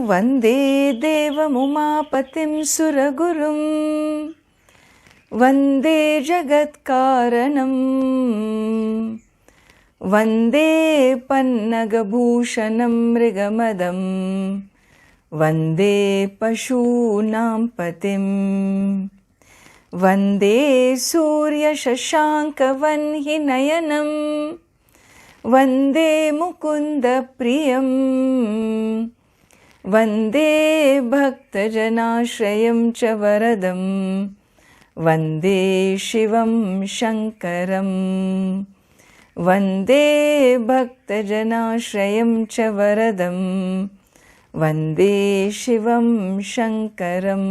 Vande Devam Umapatim Suragurum Vande Jagat Karanam Vande Pannagabhushanam Mrigamadam Vande Pashunam Patim Vande Surya Shashanka Vanhinayanam Vande Mukunda Priyam Vande Bhakta Janashrayam Chavaradam Vande Shivam Shankaram Vande Bhakta Janashrayam Chavaradam Vande Shivam Shankaram.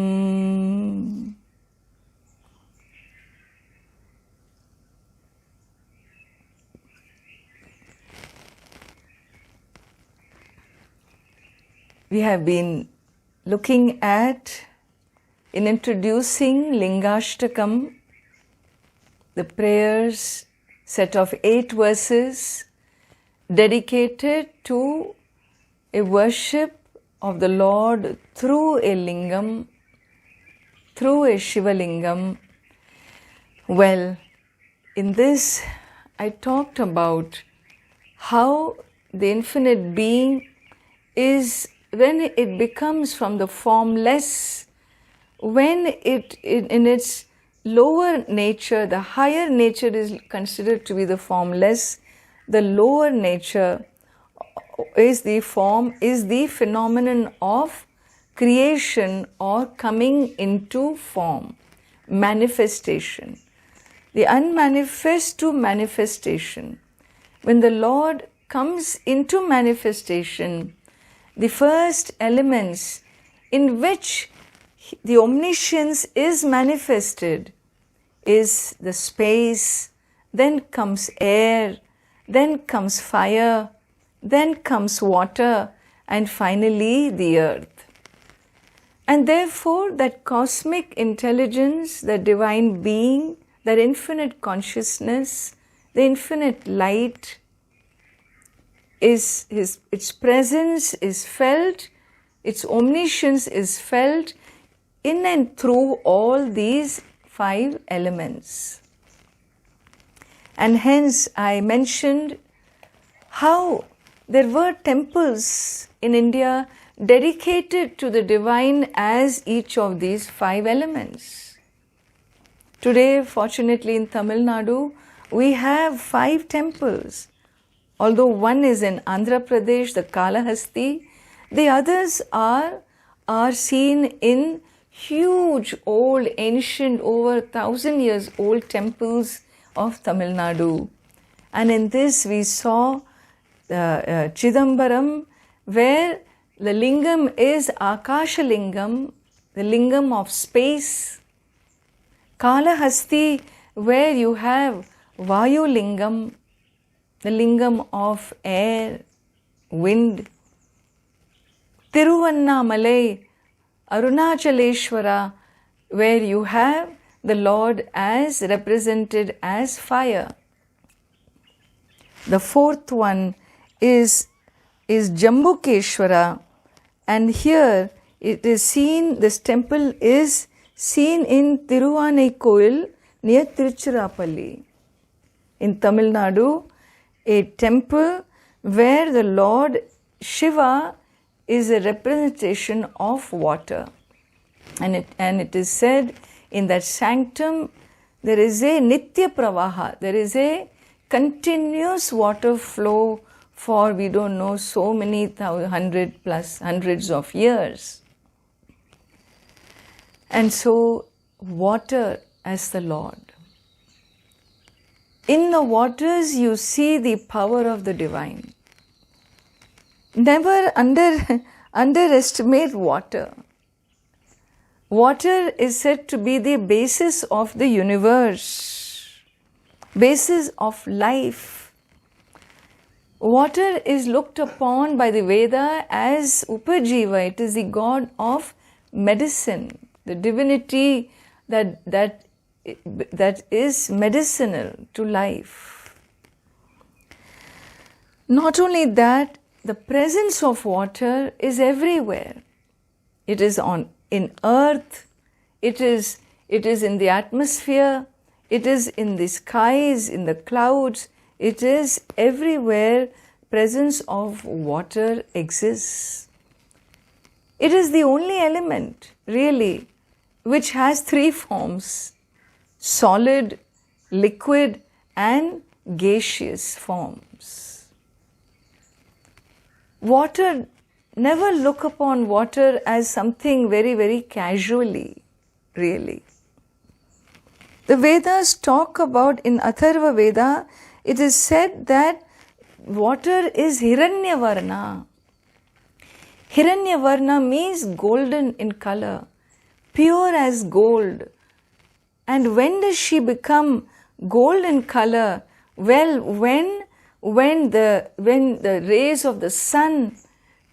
We have been looking at, in introducing Lingastakam, the prayers, set of 8 verses dedicated to a worship of the Lord through a Lingam, through a Shiva Lingam. Well, in this I talked about how the infinite being is, when it becomes from the formless, when it in its lower nature, the higher nature is considered to be the formless, the lower nature is the phenomenon of creation or coming into form, manifestation. The unmanifest to manifestation. When the Lord comes into manifestation, the first elements in which the omniscience is manifested is the space, then comes air, then comes fire, then comes water, and finally the earth. And therefore that cosmic intelligence, the divine being, that infinite consciousness, the infinite light, its presence is felt, its omniscience is felt in and through all these 5 elements. And hence I mentioned how there were temples in India dedicated to the divine as each of these 5 elements. Today, fortunately, in Tamil Nadu, we have 5 temples. Although one is in Andhra Pradesh, the Kalahasti, the others are seen in huge, old, ancient, over 1,000 years old temples of Tamil Nadu. And in this we saw Chidambaram, where the Lingam is Akasha Lingam, the Lingam of space. Kalahasti, where you have Vayu Lingam, the Lingam of air, wind. Tiruvannamalai, Arunachaleshwara, where you have the Lord as represented as fire. The 4th one is Jambukeshwara, and here it is seen, this temple is seen in Tiruvannaikoil near Tiruchirappalli. In Tamil Nadu, a temple where the Lord Shiva is a representation of water. And it is said in that sanctum there is a Nitya Pravaha, there is a continuous water flow for we don't know so many hundreds of years. And so water as the Lord. In the waters you see the power of the divine. Never underestimate water. Water is said to be the basis of the universe, basis of life. Water is looked upon by the Veda as Upajiva. It is the god of medicine, the divinity that is medicinal to life. Not only that, the presence of water is everywhere. It is in earth, it is in the atmosphere, it is in the skies, in the clouds, it is everywhere. Presence of water exists. It is the only element, really, which has three forms: solid, liquid, and gaseous forms. Water, never look upon water as something very, very casually, really. The Vedas talk about, in Atharva Veda, it is said that water is Hiranyavarna. Hiranyavarna means golden in color, pure as gold. And when does she become gold in color? Well, when the rays of the sun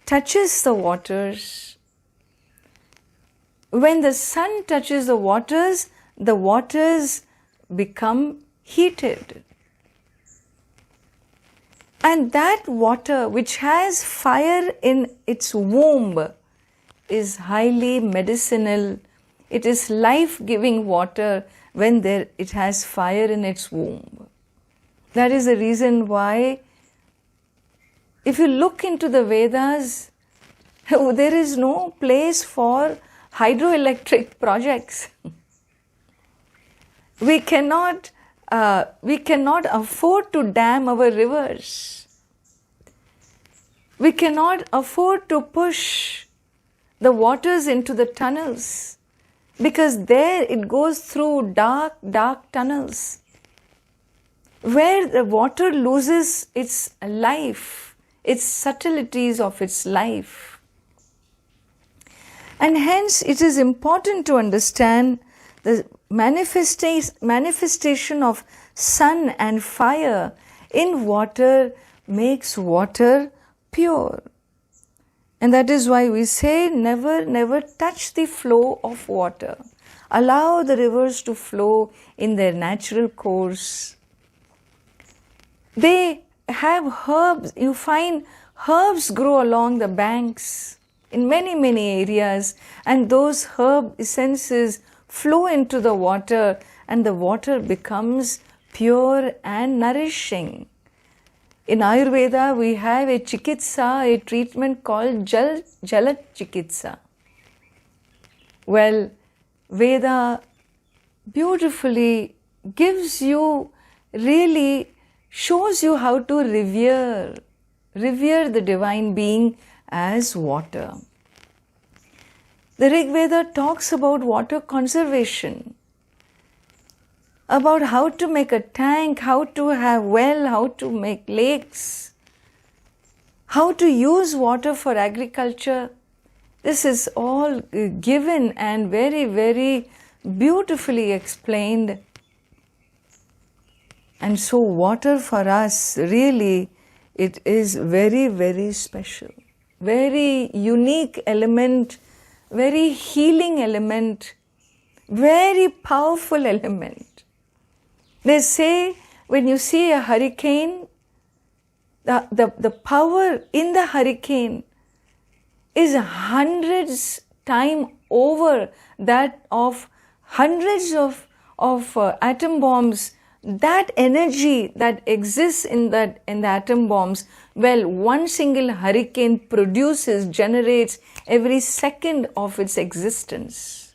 touches the waters. When the sun touches the waters become heated. And that water, which has fire in its womb, is highly medicinal. It is life-giving water when it has fire in its womb. That is the reason why, if you look into the Vedas, there is no place for hydroelectric projects. We cannot afford to dam our rivers. We cannot afford to push the waters into the tunnels, because there it goes through dark, dark tunnels where the water loses its life, its subtleties of its life. And hence it is important to understand the manifestation of sun and fire in water makes water pure. And that is why we say never touch the flow of water. Allow the rivers to flow in their natural course. They have herbs. You find herbs grow along the banks in many areas, and those herb essences flow into the water, and the water becomes pure and nourishing. In Ayurveda, we have a chikitsa, a treatment called Jala Chikitsa. Well, Veda beautifully gives you, really shows you how to revere the divine being as water. The Rig Veda talks about water conservation, about how to make a tank, how to have well, how to make lakes, how to use water for agriculture. This is all given and very beautifully explained. And so water for us, really, it is very special, very unique element, very healing element, very powerful element. They say when you see a hurricane, the power in the hurricane is hundreds times over that of hundreds of atom bombs. That energy that exists in the atom bombs, well, one single hurricane generates every second of its existence.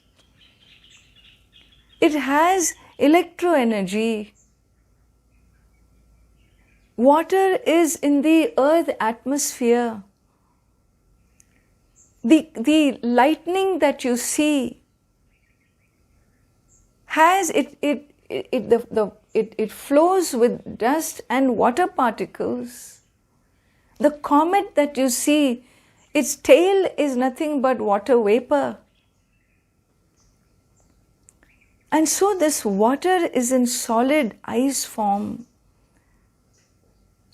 It has electro energy. Water is in the earth atmosphere. The lightning that you see has it flows with dust and water particles. The comet that you see, its tail is nothing but water vapor. And so this water is in solid ice form.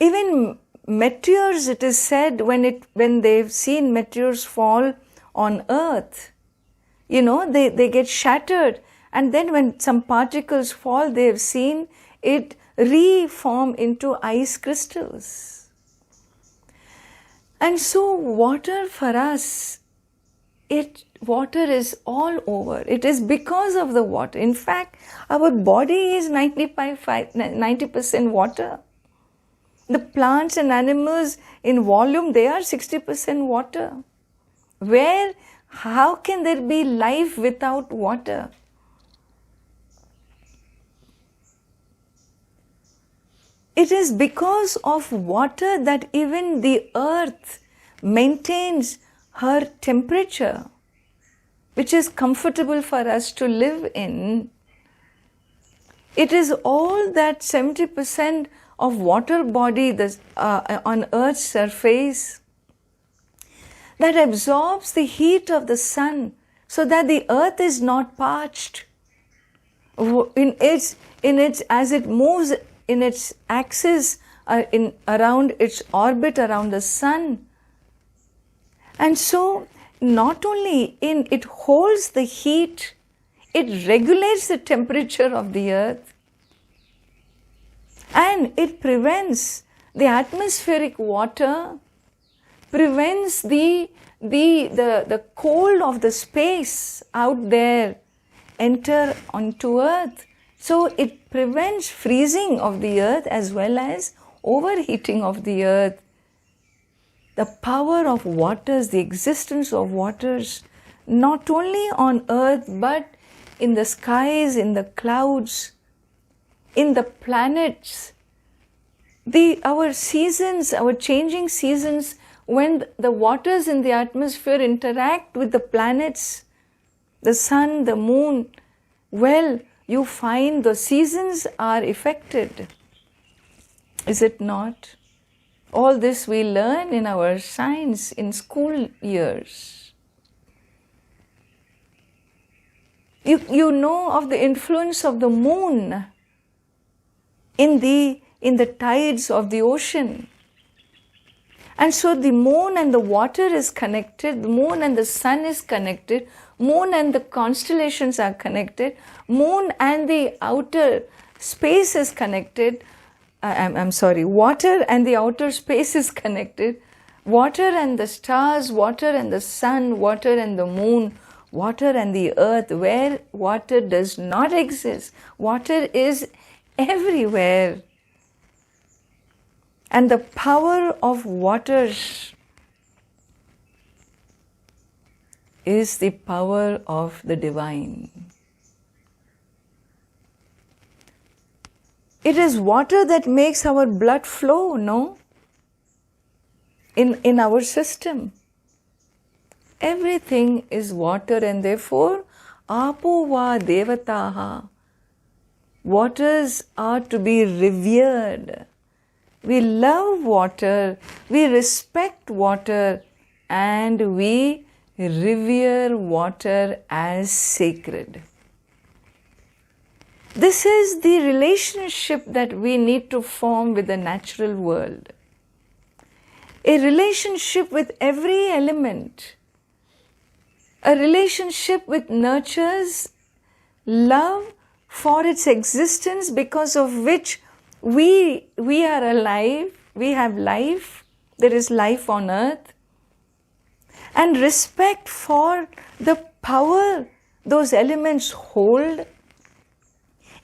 Even meteors, it is said, when they've seen meteors fall on earth, they get shattered, and then when some particles fall, they've seen it reform into ice crystals. And so water for us, water is all over. It is because of the water. In fact, our body is 90% water. The plants and animals in volume, they are 60% water. How can there be life without water? It is because of water that even the earth maintains her temperature, which is comfortable for us to live in. It is all that 70% of water body on Earth's surface that absorbs the heat of the sun so that the earth is not parched. As it moves in its axis around its orbit around the sun. And so not only it holds the heat, it regulates the temperature of the earth, and it prevents the atmospheric water, prevents the cold of the space out there enter onto earth. So it prevents freezing of the earth as well as overheating of the earth. The power of waters, the existence of waters, not only on earth but in the skies, in the clouds, in the planets. Our seasons, our changing seasons, when the waters in the atmosphere interact with the planets, the sun, the moon, well, you find the seasons are affected. Is it not? All this we learn in our science in school years. You know of the influence of the moon in the tides of the ocean. And so the moon and the water is connected, the moon and the sun is connected, moon and the constellations are connected, moon and the outer space is connected. Water and the outer space is connected. Water and the stars, water and the sun, water and the moon, water and the earth. Where water does not exist, water is everywhere. And the power of waters is the power of the divine. It is water that makes our blood flow, no? In our system. Everything is water, and therefore, apo va devataha. Waters are to be revered. We love water, we respect water, and we revere water as sacred. This is the relationship that we need to form with the natural world. A relationship with every element. A relationship which nurtures love for its existence, because of which we are alive, we have life, there is life on earth. And respect for the power those elements hold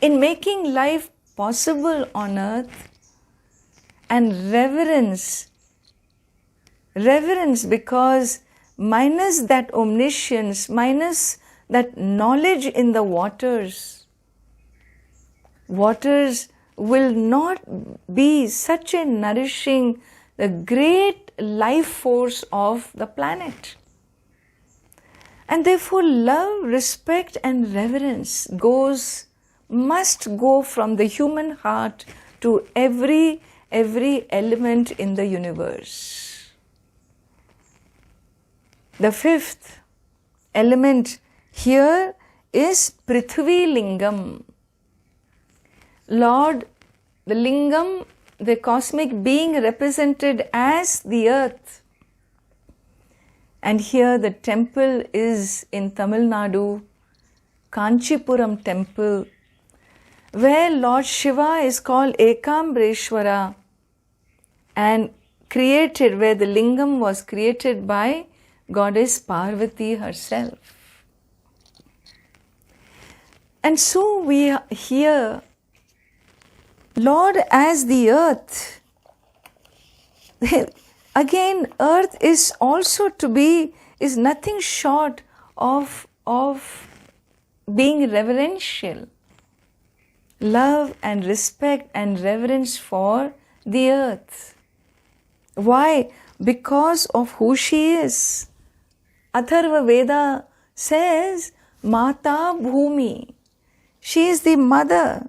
in making life possible on earth, and reverence because minus that omniscience, minus that knowledge in the waters will not be such a nourishing, the great life force of the planet. And therefore love, respect and reverence must go from the human heart to every element in the universe. The fifth element here is Prithvi Lingam. Lord, the Lingam, the cosmic being represented as the earth. And here the temple is in Tamil Nadu, Kanchipuram temple, where Lord Shiva is called Ekambreshwara, and created, where the Lingam was created by Goddess Parvati herself. And so we hear Lord as the earth. Again, earth is also to be, is nothing short of being reverential. Love and respect and reverence for the earth. Why? Because of who she is. Atharva Veda says, Mata Bhumi. She is the mother.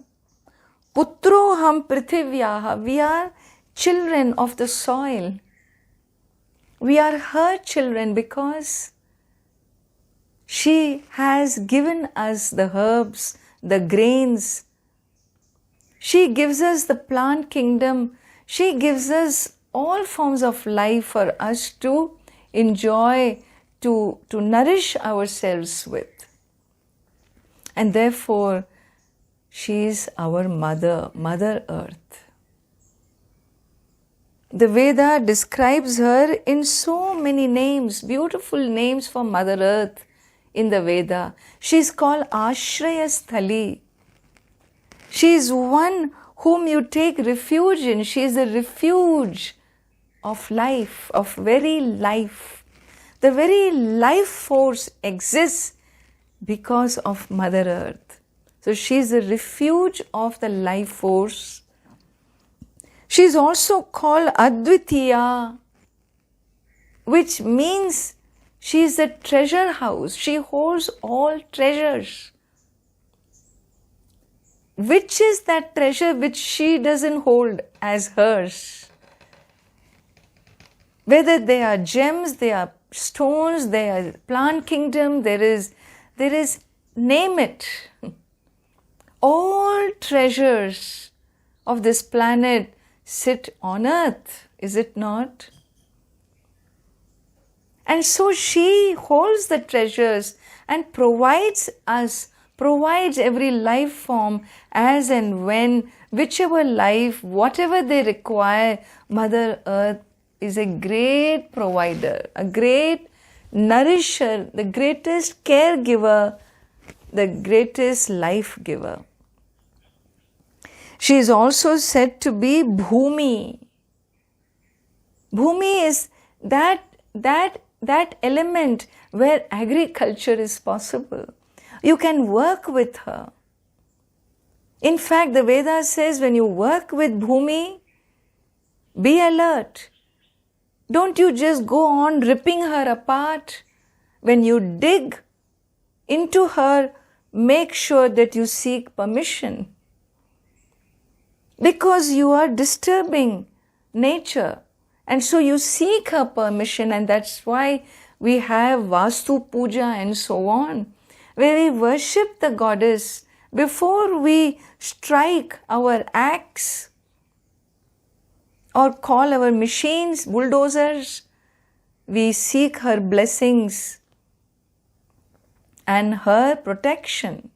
Putro ham prithivyaha. We are children of the soil. We are her children because she has given us the herbs, the grains. She gives us the plant kingdom. She gives us all forms of life for us to enjoy, to nourish ourselves with. And therefore, she is our mother, Mother Earth. The Veda describes her in so many names, beautiful names for Mother Earth in the Veda. She is called Ashraya Sthali. She is one whom you take refuge in. She is the refuge of life, of very life. The very life force exists because of Mother Earth. So she is the refuge of the life force. She is also called Advitiya, which means she is the treasure house. She holds all treasures. Which is that treasure which she doesn't hold as hers? Whether they are gems, they are stones, they are plant kingdom, there is, name it. All treasures of this planet sit on earth, is it not? And so she holds the treasures and provides every life form as and when, whichever life, whatever they require. Mother Earth is a great provider, a great nourisher, the greatest caregiver, the greatest life giver. She is also said to be Bhumi. Bhumi is that element where agriculture is possible. You can work with her. In fact, the Veda says when you work with Bhumi, be alert. Don't you just go on ripping her apart. When you dig into her, make sure that you seek permission. Because you are disturbing nature. And so you seek her permission, and that's why we have Vastu Puja and so on, where we worship the goddess before we strike our axe or call our machines bulldozers. We seek her blessings and her protection.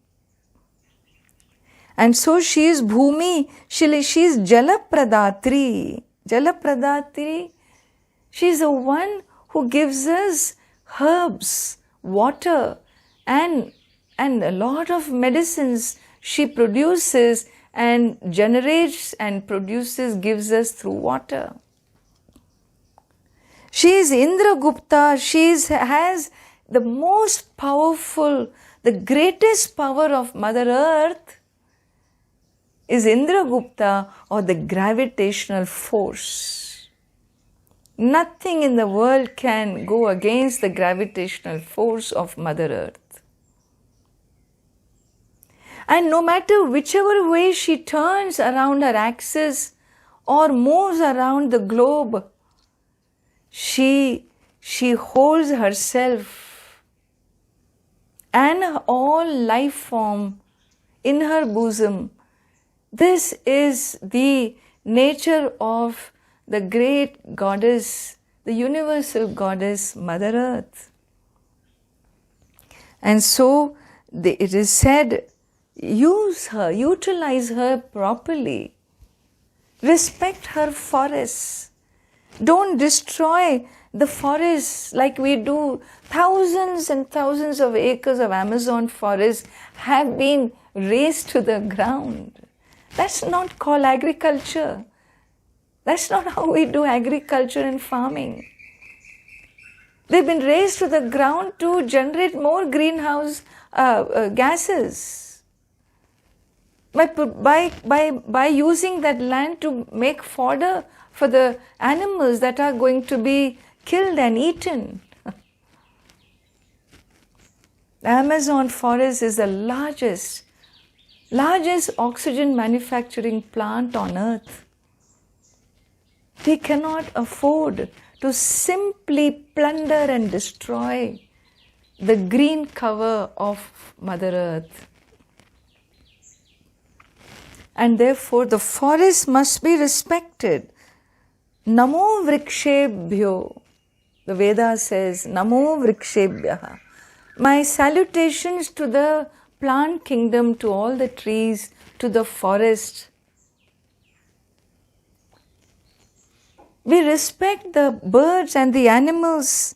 And so she is Bhumi, she is Jalapradatri. Jalapradatri, she is the one who gives us herbs, water, and a lot of medicines she produces and generates and produces, gives us through water. She is Indragupta, she has the most powerful, the greatest power of Mother Earth is Indragupta, or the gravitational force. Nothing in the world can go against the gravitational force of Mother Earth. And no matter whichever way she turns around her axis or moves around the globe, she holds herself and all life form in her bosom. This is the nature of the great goddess, the universal goddess, Mother Earth. And so it is said, use her, utilize her properly. Respect her forests. Don't destroy the forests like we do. Thousands and thousands of acres of Amazon forest have been razed to the ground. That's not called agriculture. That's not how we do agriculture and farming. They've been raised to the ground to generate more greenhouse gases. By using that land to make fodder for the animals that are going to be killed and eaten. The Amazon forest is the largest oxygen manufacturing plant on earth. We cannot afford to simply plunder and destroy the green cover of Mother Earth. And therefore the forest must be respected. Namo vrikshebhyo. The Veda says, Namo vrikshebhyaha. My salutations to the plant kingdom, to all the trees, to the forest. We respect the birds and the animals.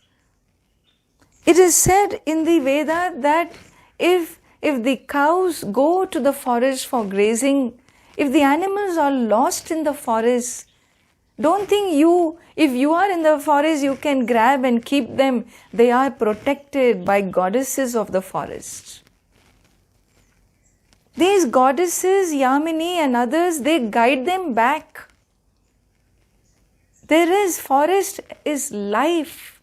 It is said in the Veda that if the cows go to the forest for grazing, if the animals are lost in the forest, don't think if you are in the forest, you can grab and keep them. They are protected by goddesses of the forest. These goddesses, Yamini and others, they guide them back. Forest is life.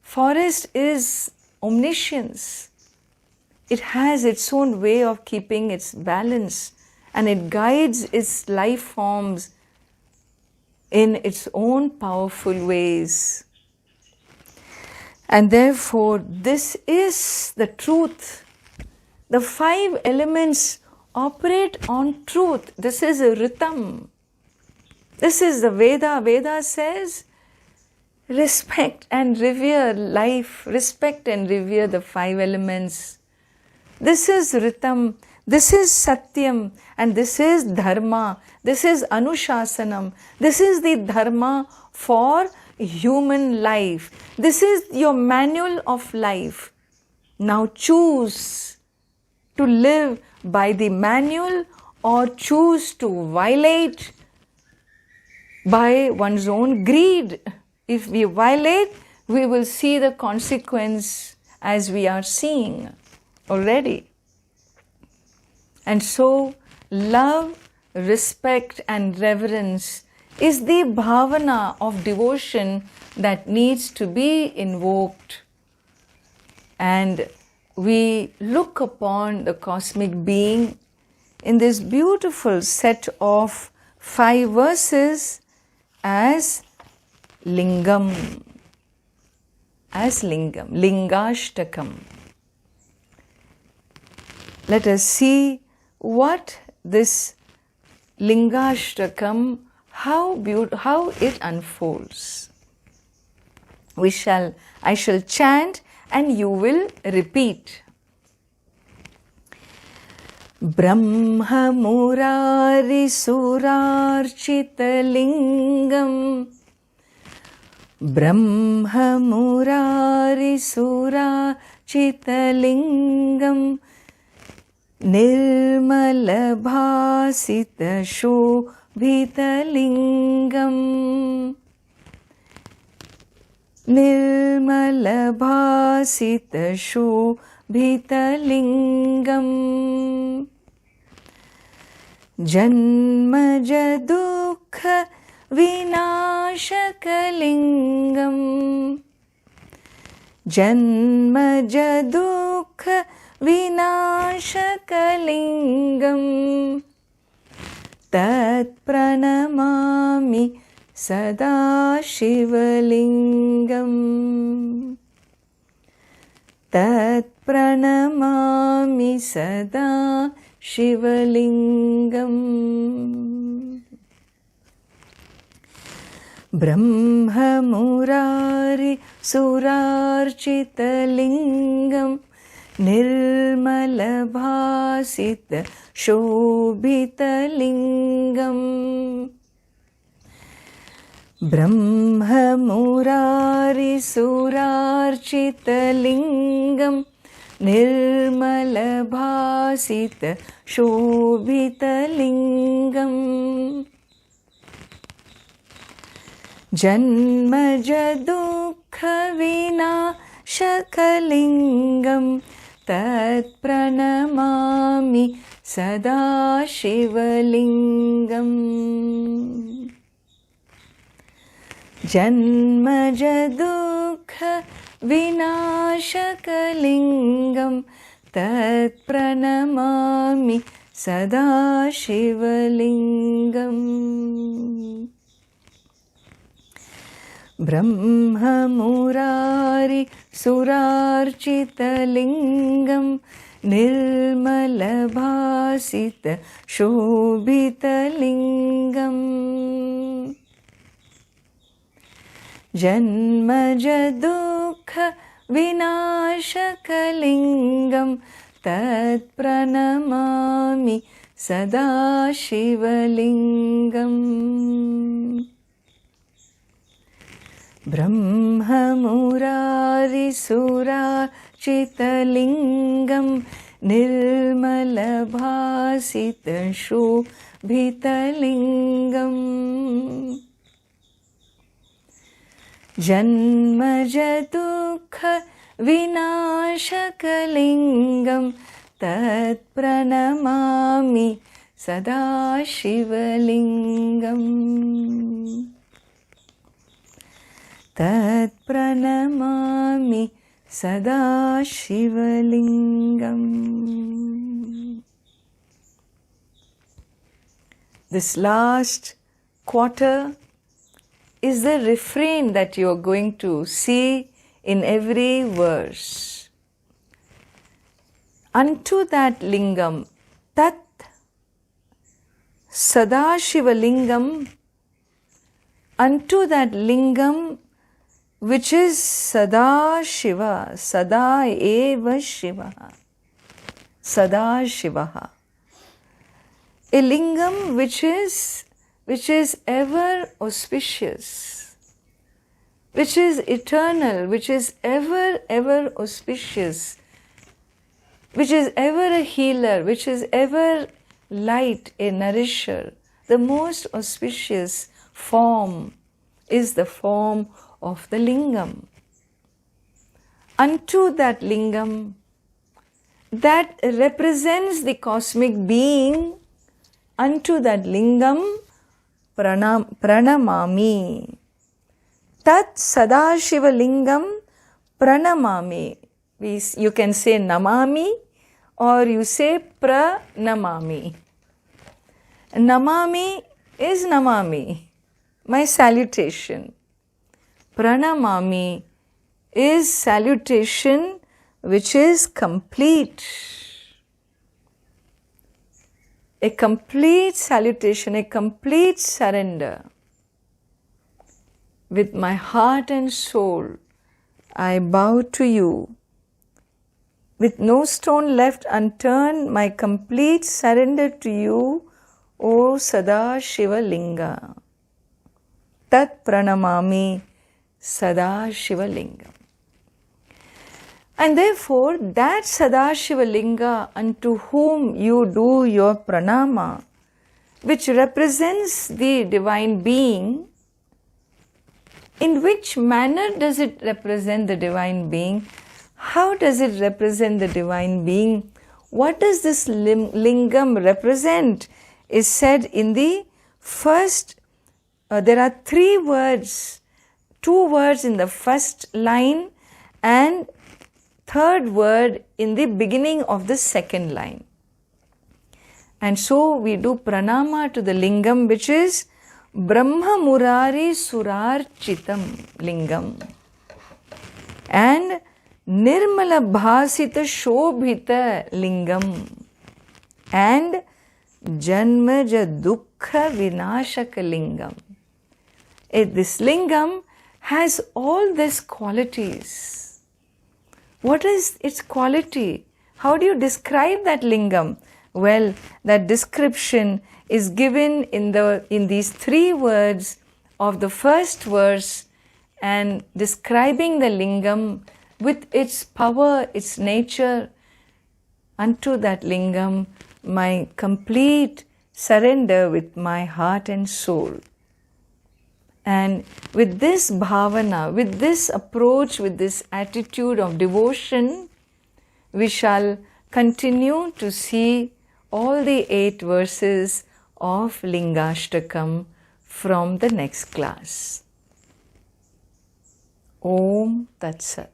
Forest is omniscience. It has its own way of keeping its balance, and it guides its life forms in its own powerful ways. And therefore, this is the truth. The 5 elements operate on truth. This is a rhythm. This is the Veda. Veda says, respect and revere life. Respect and revere the 5 elements. This is rhythm. This is satyam. And this is dharma. This is anushasanam. This is the dharma for human life. This is your manual of life. Now choose to live by the manual or choose to violate by one's own greed. If we violate, we will see the consequence as we are seeing already. And so, love, respect and reverence is the bhavana of devotion that needs to be invoked. And we look upon the cosmic being in this beautiful set of 5 verses as Lingam, Lingastakam. Let us see what this Lingastakam, how it unfolds. I shall chant and you will repeat. Brahma Murari Surarchita Lingam, Brahma Murari Surarchita Lingam, Nirmala Bhasita Shobhita Lingam, Nirmala Bhasita Shobhita Lingam, Janmaja Dukha Vinashaka Lingam, Janmaja Dukha Vinashaka Lingam, Tat Pranamami Sada Shivalingam, Tat Pranamami Sada Shivalingam. Brahma Murari Surarchita Lingam, Nirmala Bhasita Shobhita Lingam, Brahma Murari Surarchita Lingam Nirmala Bhasita Shobhita Lingam Janmaja Dukkha Vinashakalingam Tat Pranamami Sada Shivalingam Janmaja Dukkha Vinashakalingam Tat Pranamami Sada Shivalingam Brahma Murari Surarchita Lingam Nirmala Bhasita Shobhita Lingam Janmaja Dukkha Vinashakalingam Tat Pranamami Sada Shivalingam Brahma Murari Surarchita Lingam Nirmala Bhasita Shobhita Lingam Janmaja Dukkha Vinashakalingam Tat Pranamami Sada Shivalingam Tat Pranamami Sada Shivalingam. This last quarter is the refrain that you are going to see in every verse. Unto that lingam, Tat Sadashiva Lingam, unto that lingam which is Sada Shiva, Sada Eva Shiva, Sada Shivaha. A lingam which is ever auspicious, which is eternal, which is ever auspicious, which is ever a healer, which is ever light, a nourisher. The most auspicious form is the form of the lingam. Unto that lingam that represents the cosmic being, unto that lingam pranamami. Tat Sadashiva Lingam pranamami. You can say namami or you say pranamami. Namami is namami, my salutation. Pranamami is salutation which is complete. A complete salutation, a complete surrender. With my heart and soul, I bow to you. With no stone left unturned, my complete surrender to you, O Sada Shiva Linga. Tat Pranamami Sada Shiva Lingam. And therefore, that Sada Shiva Linga unto whom you do your pranama, which represents the divine being, in which manner does it represent the divine being? How does it represent the divine being? What does this lingam represent? Is said in the first, there are 3 words, 2 words in the first line and 3rd word in the beginning of the 2nd line. And so we do pranama to the lingam, which is Brahma Murari Surarchitam Lingam and Nirmala Bhasita Shobhita Lingam and Janmaja Dukkha Vinashaka Lingam. This lingam has all these qualities. What is its quality? How do you describe that lingam? Well, that description is given in these 3 words of the first verse and describing the Lingam with its power, its nature, unto that Lingam, my complete surrender with my heart and soul. And with this bhavana, with this approach, with this attitude of devotion, we shall continue to see all the 8 verses of Lingastakam from the next class. Om Tat Sat.